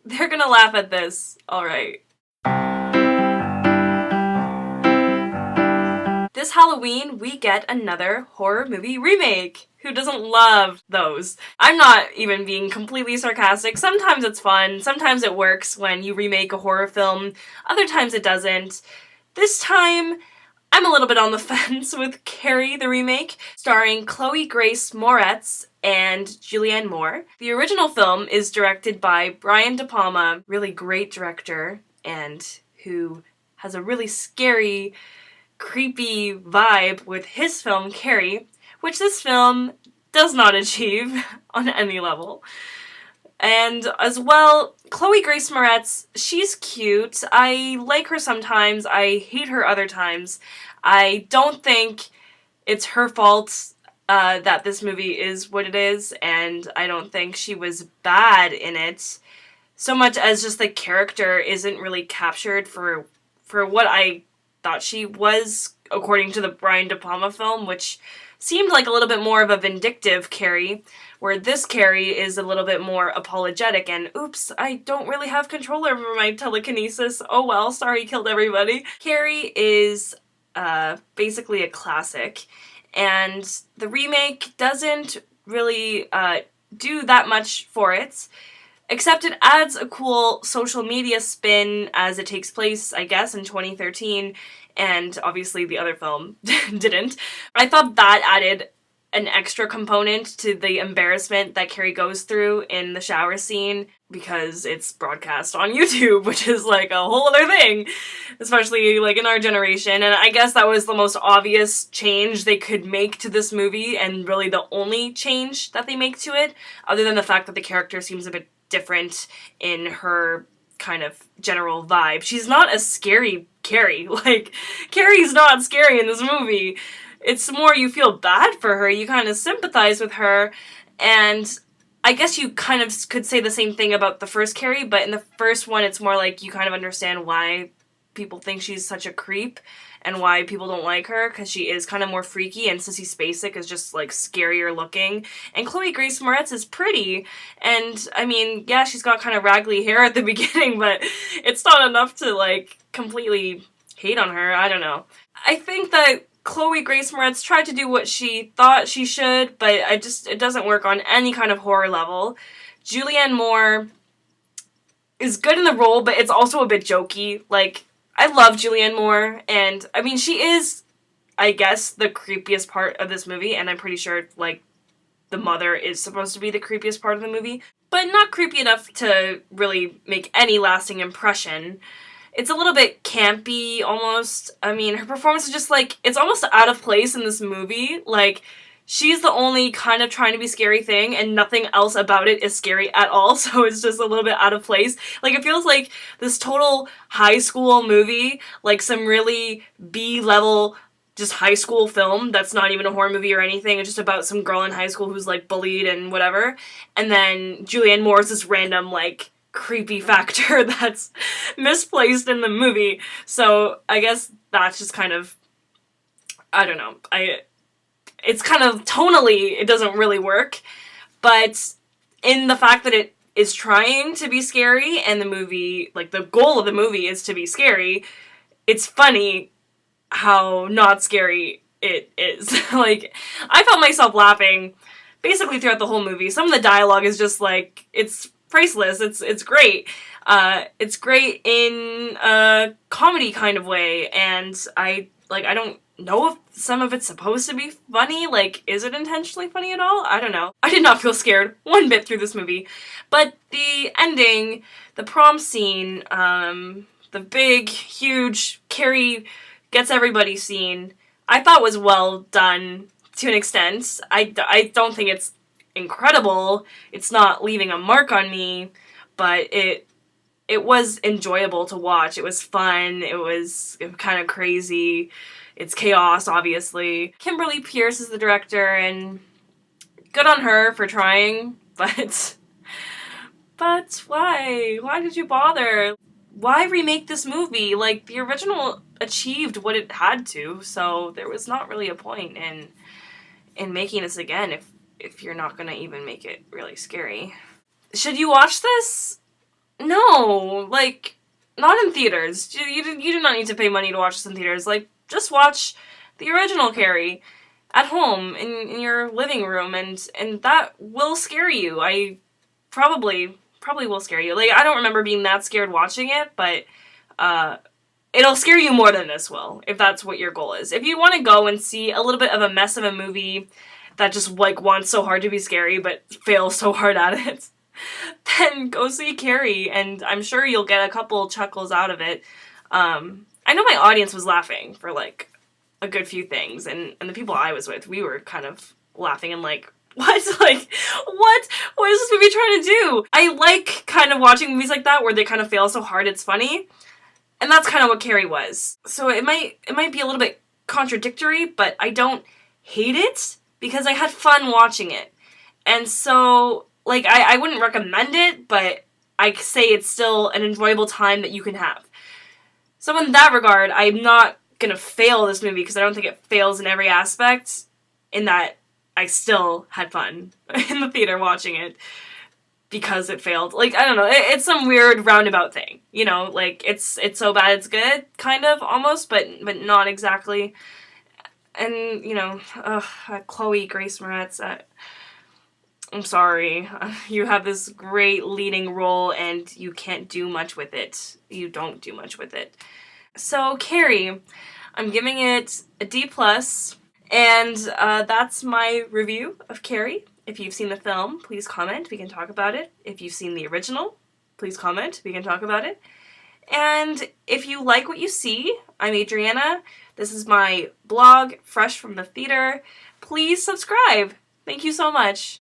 They're gonna laugh at this. Alright. This Halloween, we get another horror movie remake. Who doesn't love those? I'm not even being completely sarcastic. Sometimes it's fun. Sometimes it works when you remake a horror film. Other times it doesn't. This time, I'm a little bit on the fence with Carrie, the remake, starring Chloe Grace Moretz and Julianne Moore. The original film is directed by Brian De Palma, really great director, and who has a really scary, creepy vibe with his film Carrie, which this film does not achieve on any level. And as well, Chloe Grace Moretz, she's cute. I like her sometimes, I hate her other times. I don't think it's her fault that this movie is what it is, and I don't think she was bad in it, so much as just the character isn't really captured for what I thought she was, according to the Brian De Palma film, which seemed like a little bit more of a vindictive Carrie, where this Carrie is a little bit more apologetic and, oops, I don't really have control over my telekinesis. Oh well, sorry, killed everybody. Carrie is basically a classic, and the remake doesn't really do that much for it, except it adds a cool social media spin as it takes place, I guess, in 2013, and obviously the other film didn't. I thought that added an extra component to the embarrassment that Carrie goes through in the shower scene, because it's broadcast on YouTube, which is like a whole other thing, especially like in our generation. And I guess that was the most obvious change they could make to this movie, and really the only change that they make to it, other than the fact that the character seems a bit different in her kind of general vibe. She's not a scary Carrie. Like, Carrie's not scary in this movie. It's more you feel bad for her, you kind of sympathize with her, and I guess you kind of could say the same thing about the first Carrie, but in the first one it's more like you kind of understand why people think she's such a creep and why people don't like her, because she is kind of more freaky, and Sissy Spacek is just like scarier looking, and Chloe Grace Moretz is pretty, and I mean, yeah, she's got kind of raggly hair at the beginning, but it's not enough to like completely hate on her. I don't know. I think that Chloe Grace Moretz tried to do what she thought she should, but it doesn't work on any kind of horror level. Julianne Moore is good in the role, but it's also a bit jokey. Like, I love Julianne Moore, and I mean, she is, I guess, the creepiest part of this movie, and I'm pretty sure, like, the mother is supposed to be the creepiest part of the movie, but not creepy enough to really make any lasting impression. It's a little bit campy, almost. I mean, her performance is just, like, it's almost out of place in this movie. Like, she's the only kind of trying to be scary thing, and nothing else about it is scary at all, so it's just a little bit out of place. Like, it feels like this total high school movie, like some really B-level, just high school film that's not even a horror movie or anything. It's just about some girl in high school who's, like, bullied and whatever. And then Julianne Moore is this random, like, creepy factor that's misplaced in the movie. So I guess that's just kind of, I don't know. It's kind of tonally, it doesn't really work, but in the fact that it is trying to be scary, and the movie, like, the goal of the movie is to be scary, it's funny how not scary it is. Like, I felt myself laughing basically throughout the whole movie. Some of the dialogue is just, like, it's priceless. It's great. It's great in a comedy kind of way, and I don't know if some of it's supposed to be funny. Like, is it intentionally funny at all? I don't know. I did not feel scared one bit through this movie. But the ending, the prom scene, the big, huge Carrie gets everybody scene, I thought was well done to an extent. I don't think it's incredible. It's not leaving a mark on me, but it was enjoyable to watch. It was fun. It was kind of crazy. It's chaos, obviously. Kimberly Pierce is the director, and good on her for trying, but why? Why did you bother? Why remake this movie? Like, the original achieved what it had to, so there was not really a point in making this again if you're not gonna even make it really scary. Should you watch this? No, No, like, not in theaters. You do not need to pay money to watch this in theaters. Like, just watch the original Carrie at home in your living room, and that will scare you. I probably will scare you. Like, I don't remember being that scared watching it, but it'll scare you more than this will, if that's what your goal is. If you want to go and see a little bit of a mess of a movie that just, like, wants so hard to be scary but fails so hard at it, then go see Carrie, and I'm sure you'll get a couple chuckles out of it. I know my audience was laughing for, like, a good few things, and the people I was with, we were kind of laughing and like, what? Like, what? What is this movie trying to do? I like kind of watching movies like that where they kind of fail so hard it's funny, and that's kind of what Carrie was. So it might be a little bit contradictory, but I don't hate it because I had fun watching it. And so, like, I wouldn't recommend it, but I say it's still an enjoyable time that you can have. So in that regard, I'm not gonna fail this movie because I don't think it fails in every aspect, in that I still had fun in the theater watching it because it failed. Like, I don't know, it's some weird roundabout thing, you know, like, it's so bad it's good, kind of, almost, but not exactly. And, you know, Chloe Grace Moretz, I'm sorry, you have this great leading role and you can't do much with it. You don't do much with it. So, Carrie, I'm giving it a D+, and that's my review of Carrie. If you've seen the film, please comment, we can talk about it. If you've seen the original, please comment, we can talk about it. And if you like what you see, I'm Adriana. This is my blog, Fresh from the Theater. Please subscribe. Thank you so much.